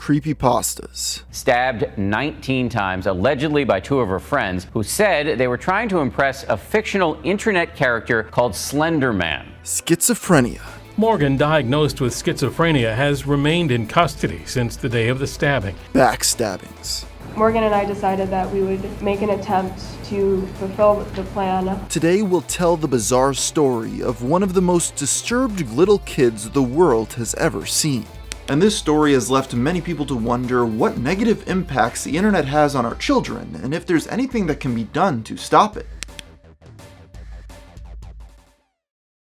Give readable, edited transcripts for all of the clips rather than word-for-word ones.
creepypastas. Stabbed 19 times, allegedly by two of her friends, who said they were trying to impress a fictional internet character called Slenderman. Schizophrenia. Morgan, diagnosed with schizophrenia, has remained in custody since the day of the stabbing. Backstabbings. Morgan and I decided that we would make an attempt to fulfill the plan. Today we'll tell the bizarre story of one of the most disturbed little kids the world has ever seen. And this story has left many people to wonder what negative impacts the internet has on our children, and if there's anything that can be done to stop it.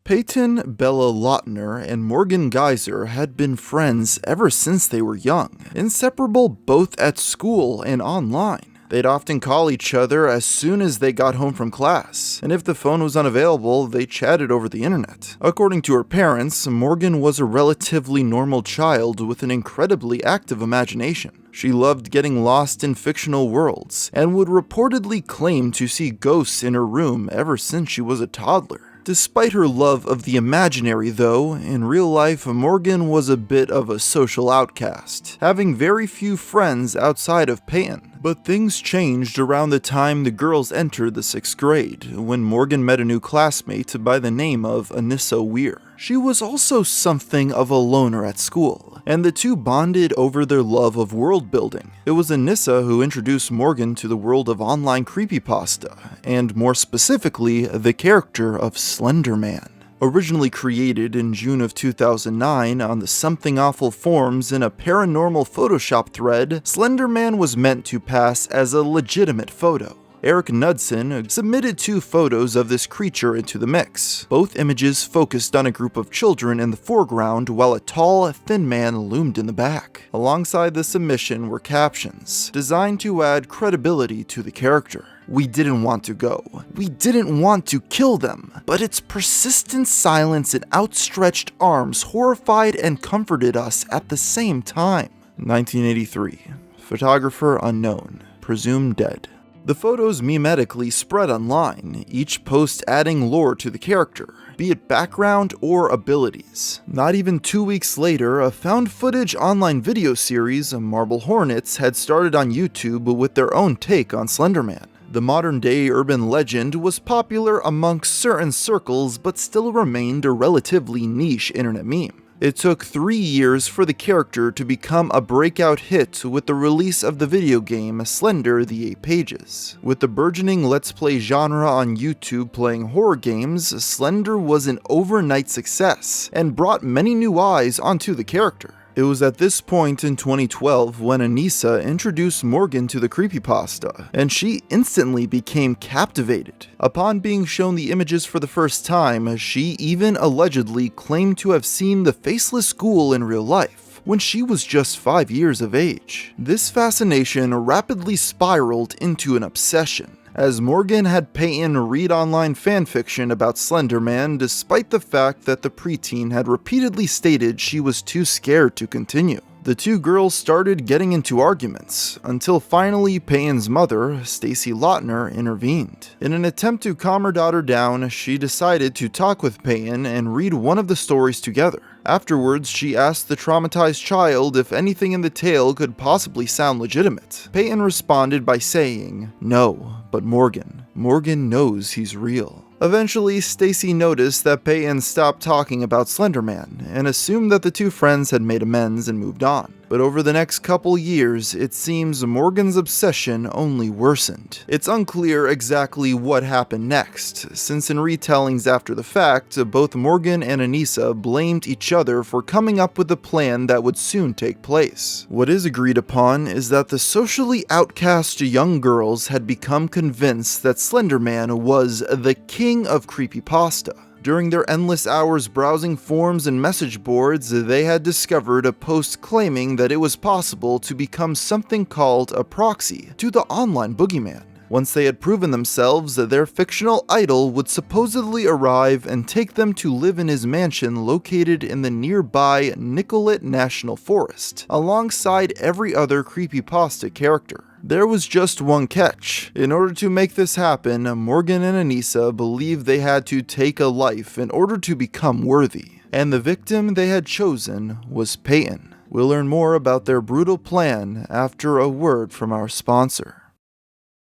Payton Leutner and Morgan Geyser had been friends ever since they were young, inseparable both at school and online. They'd often call each other as soon as they got home from class, and if the phone was unavailable, they chatted over the internet. According to her parents, Morgan was a relatively normal child with an incredibly active imagination. She loved getting lost in fictional worlds, and would reportedly claim to see ghosts in her room ever since she was a toddler. Despite her love of the imaginary though, in real life Morgan was a bit of a social outcast, having very few friends outside of Payton. But things changed around the time the girls entered the 6th grade, when Morgan met a new classmate by the name of Anissa Weier. She was also something of a loner at school, and the two bonded over their love of world building. It was Anissa who introduced Morgan to the world of online creepypasta, and more specifically, the character of Slenderman. Originally created in June of 2009 on the Something Awful forums in a paranormal Photoshop thread, Slenderman was meant to pass as a legitimate photo. Eric Knudsen submitted 2 photos of this creature into the mix. Both images focused on a group of children in the foreground while a tall, thin man loomed in the back. Alongside the submission were captions, designed to add credibility to the character. "We didn't want to go. We didn't want to kill them, but its persistent silence and outstretched arms horrified and comforted us at the same time." 1983. Photographer unknown, presumed dead. The photos memetically spread online, each post adding lore to the character, be it background or abilities. Not even 2 weeks later, a found footage online video series, Marble Hornets, had started on YouTube with their own take on Slenderman. The modern-day urban legend was popular amongst certain circles but still remained a relatively niche internet meme. It took 3 years for the character to become a breakout hit with the release of the video game Slender: The 8 Pages. With the burgeoning Let's Play genre on YouTube playing horror games, Slender was an overnight success and brought many new eyes onto the character. It was at this point in 2012 when Anissa introduced Morgan to the creepypasta, and she instantly became captivated. Upon being shown the images for the first time, she even allegedly claimed to have seen the faceless ghoul in real life, when she was just 5 years of age. This fascination rapidly spiraled into an obsession, as Morgan had Payton read online fanfiction about Slenderman despite the fact that the preteen had repeatedly stated she was too scared to continue. The two girls started getting into arguments, until finally Payton's mother, Stacy Leutner, intervened. In an attempt to calm her daughter down, she decided to talk with Payton and read one of the stories together. Afterwards, she asked the traumatized child if anything in the tale could possibly sound legitimate. Payton responded by saying, "No, but Morgan. Morgan knows he's real." Eventually, Stacy noticed that Payton stopped talking about Slenderman and assumed that the two friends had made amends and moved on. But over the next couple years, it seems Morgan's obsession only worsened. It's unclear exactly what happened next, since in retellings after the fact, both Morgan and Anissa blamed each other for coming up with a plan that would soon take place. What is agreed upon is that the socially outcast young girls had become convinced that Slenderman was the king of creepypasta. During their endless hours browsing forums and message boards, they had discovered a post claiming that it was possible to become something called a proxy to the online boogeyman. Once they had proven themselves, their fictional idol would supposedly arrive and take them to live in his mansion located in the nearby Nicolet National Forest, alongside every other creepypasta character. There was just one catch. In order to make this happen, Morgan and Anissa believed they had to take a life in order to become worthy, and the victim they had chosen was Payton. We'll learn more about their brutal plan after a word from our sponsor.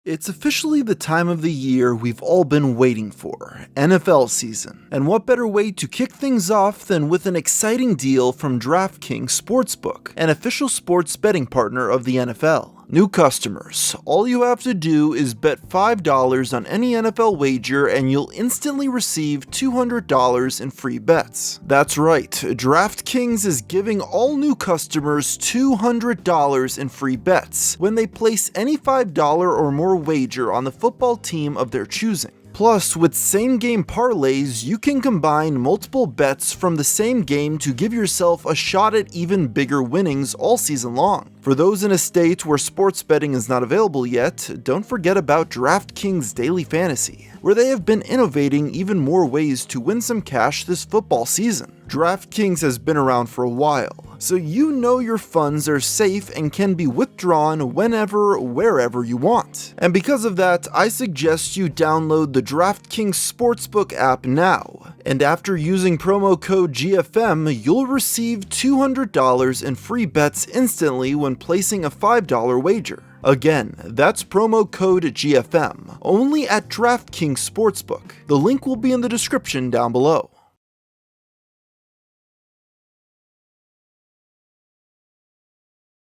It's officially the time of the year we've all been waiting for, NFL season. And what better way to kick things off than with an exciting deal from DraftKings Sportsbook, an official sports betting partner of the NFL. New customers, all you have to do is bet $5 on any NFL wager and you'll instantly receive $200 in free bets. That's right, DraftKings is giving all new customers $200 in free bets when they place any $5 or more wager on the football team of their choosing. Plus, with same-game parlays, you can combine multiple bets from the same game to give yourself a shot at even bigger winnings all season long. For those in a state where sports betting is not available yet, don't forget about DraftKings Daily Fantasy, where they have been innovating even more ways to win some cash this football season. DraftKings has been around for a while, so you know your funds are safe and can be withdrawn whenever, wherever you want. And because of that, I suggest you download the DraftKings Sportsbook app now. And after using promo code GFM, you'll receive $200 in free bets instantly when placing a $5 wager. Again, that's promo code GFM, only at DraftKings Sportsbook. The link will be in the description down below.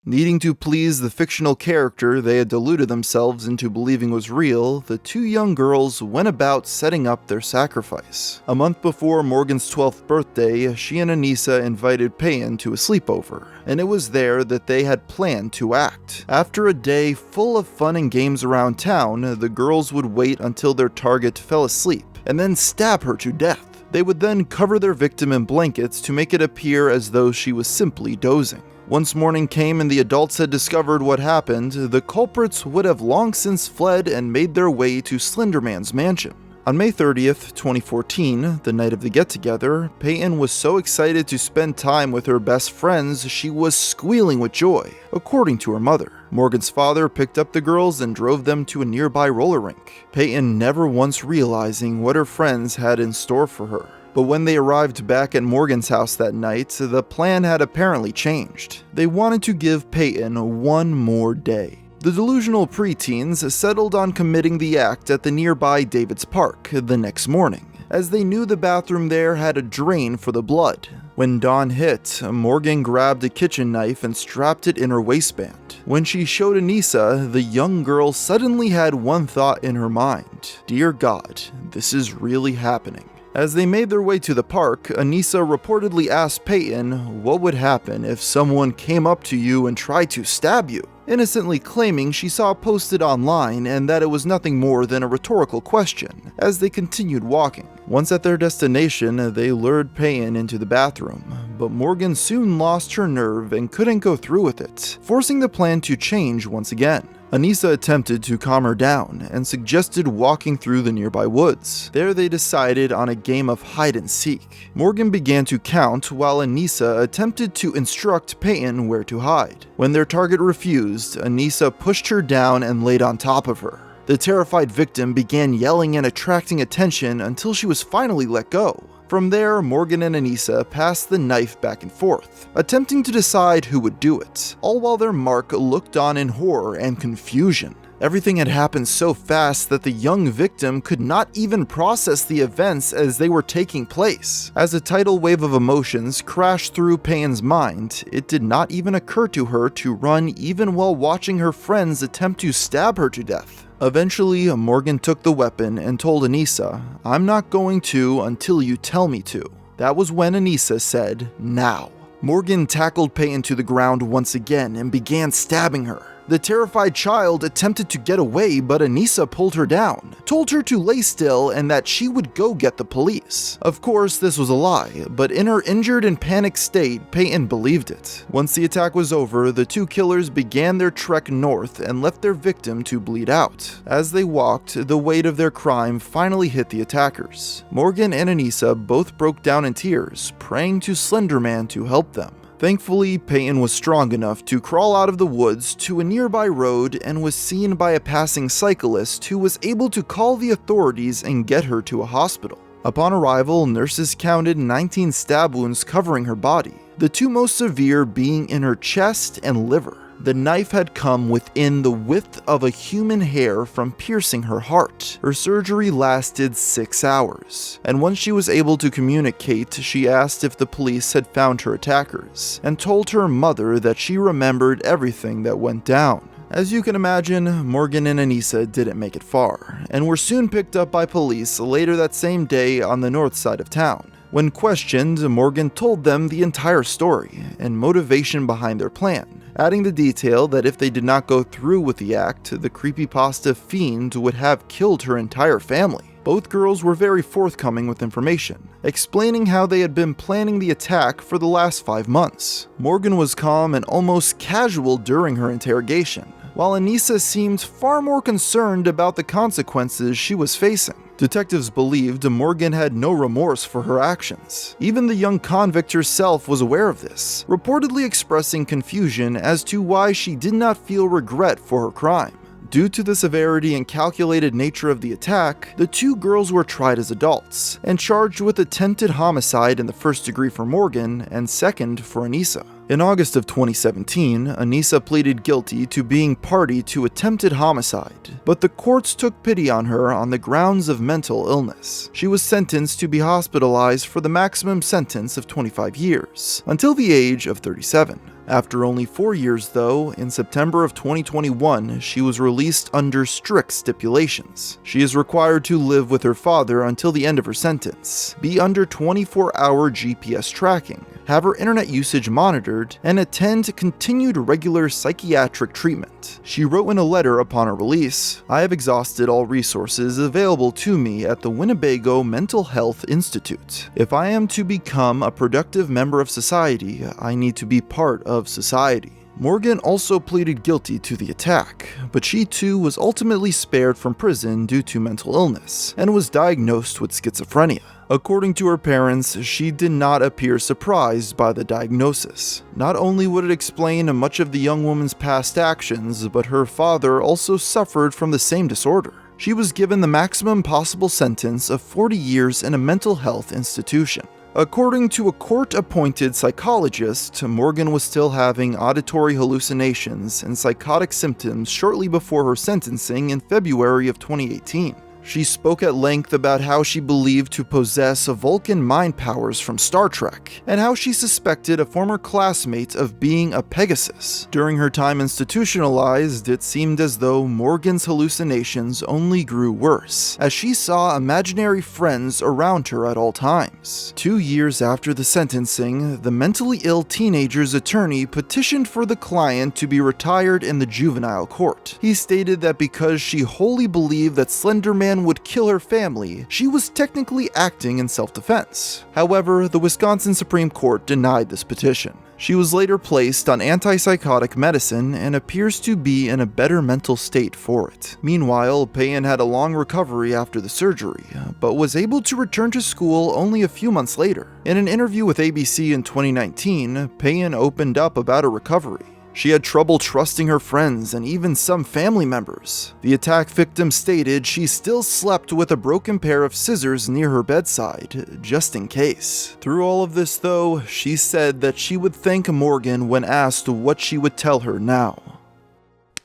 Needing to please the fictional character they had deluded themselves into believing was real, the two young girls went about setting up their sacrifice. A month before Morgan's 12th birthday, she and Anissa invited Payton to a sleepover, and it was there that they had planned to act. After a day full of fun and games around town, the girls would wait until their target fell asleep, and then stab her to death. They would then cover their victim in blankets to make it appear as though she was simply dozing. Once morning came and the adults had discovered what happened, the culprits would have long since fled and made their way to Slenderman's mansion. On May 30th, 2014, the night of the get-together, Payton was so excited to spend time with her best friends she was squealing with joy, according to her mother. Morgan's father picked up the girls and drove them to a nearby roller rink, Payton never once realizing what her friends had in store for her. But when they arrived back at Morgan's house that night, the plan had apparently changed. They wanted to give Payton one more day. The delusional preteens settled on committing the act at the nearby David's Park the next morning, as they knew the bathroom there had a drain for the blood. When dawn hit, Morgan grabbed a kitchen knife and strapped it in her waistband. When she showed Anissa, the young girl suddenly had one thought in her mind: "Dear God, this is really happening." As they made their way to the park, Anissa reportedly asked Payton what would happen if someone came up to you and tried to stab you, innocently claiming she saw it posted online and that it was nothing more than a rhetorical question as they continued walking. Once at their destination, they lured Payton into the bathroom, but Morgan soon lost her nerve and couldn't go through with it, forcing the plan to change once again. Anissa attempted to calm her down and suggested walking through the nearby woods. There they decided on a game of hide and seek. Morgan began to count while Anissa attempted to instruct Payton where to hide. When their target refused, Anissa pushed her down and laid on top of her. The terrified victim began yelling and attracting attention until she was finally let go. From there, Morgan and Anissa passed the knife back and forth, attempting to decide who would do it, all while their mark looked on in horror and confusion. Everything had happened so fast that the young victim could not even process the events as they were taking place. As a tidal wave of emotions crashed through Payton's mind, it did not even occur to her to run even while watching her friends attempt to stab her to death. Eventually, Morgan took the weapon and told Anissa, "I'm not going to until you tell me to." That was when Anissa said, "Now." Morgan tackled Payton to the ground once again and began stabbing her. The terrified child attempted to get away, but Anissa pulled her down, told her to lay still and that she would go get the police. Of course, this was a lie, but in her injured and panicked state, Payton believed it. Once the attack was over, the two killers began their trek north and left their victim to bleed out. As they walked, the weight of their crime finally hit the attackers. Morgan and Anissa both broke down in tears, praying to Slenderman to help them. Thankfully, Payton was strong enough to crawl out of the woods to a nearby road and was seen by a passing cyclist who was able to call the authorities and get her to a hospital. Upon arrival, nurses counted 19 stab wounds covering her body. the two most severe being in her chest and liver. The knife had come within the width of a human hair from piercing her heart. Her surgery lasted 6 hours, and once she was able to communicate, she asked if the police had found her attackers, and told her mother that she remembered everything that went down. As you can imagine, Morgan and Anissa didn't make it far, and were soon picked up by police later that same day on the north side of town. When questioned, Morgan told them the entire story and motivation behind their plan, adding the detail that if they did not go through with the act, the creepypasta fiend would have killed her entire family. Both girls were very forthcoming with information, explaining how they had been planning the attack for the last 5 months. Morgan was calm and almost casual during her interrogation, while Anissa seemed far more concerned about the consequences she was facing. Detectives believed Morgan had no remorse for her actions. Even the young convict herself was aware of this, reportedly expressing confusion as to why she did not feel regret for her crime. Due to the severity and calculated nature of the attack, the two girls were tried as adults, and charged with attempted homicide in the first degree for Morgan and second for Anissa. In August of 2017, Anissa pleaded guilty to being party to attempted homicide, but the courts took pity on her on the grounds of mental illness. She was sentenced to be hospitalized for the maximum sentence of 25 years, until the age of 37. After only 4 years though, in September of 2021, she was released under strict stipulations. She is required to live with her father until the end of her sentence, be under 24-hour GPS tracking, have her internet usage monitored, and attend continued regular psychiatric treatment. She wrote in a letter upon her release, "I have exhausted all resources available to me at the Winnebago Mental Health Institute. If I am to become a productive member of society, I need to be part of society." Morgan also pleaded guilty to the attack, but she too was ultimately spared from prison due to mental illness, and was diagnosed with schizophrenia. According to her parents, she did not appear surprised by the diagnosis. Not only would it explain much of the young woman's past actions, but her father also suffered from the same disorder. She was given the maximum possible sentence of 40 years in a mental health institution. According to a court-appointed psychologist, Morgan was still having auditory hallucinations and psychotic symptoms shortly before her sentencing in February of 2018. She spoke at length about how she believed to possess Vulcan mind powers from Star Trek, and how she suspected a former classmate of being a Pegasus. During her time institutionalized, it seemed as though Morgan's hallucinations only grew worse, as she saw imaginary friends around her at all times. 2 years after the sentencing, the mentally ill teenager's attorney petitioned for the client to be retired in the juvenile court. He stated that because she wholly believed that Slenderman would kill her family, she was technically acting in self-defense. However, the Wisconsin Supreme Court denied this petition. She was later placed on antipsychotic medicine and appears to be in a better mental state for it. Meanwhile, Payton had a long recovery after the surgery, but was able to return to school only a few months later. In an interview with ABC in 2019, Payton opened up about her recovery. She had trouble trusting her friends and even some family members. The attack victim stated she still slept with a broken pair of scissors near her bedside, just in case. Through all of this though, she said that she would thank Morgan when asked what she would tell her now.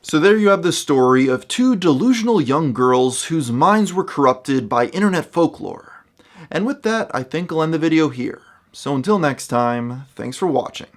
So there you have the story of two delusional young girls whose minds were corrupted by internet folklore. And with that, I think I'll end the video here. So until next time, thanks for watching.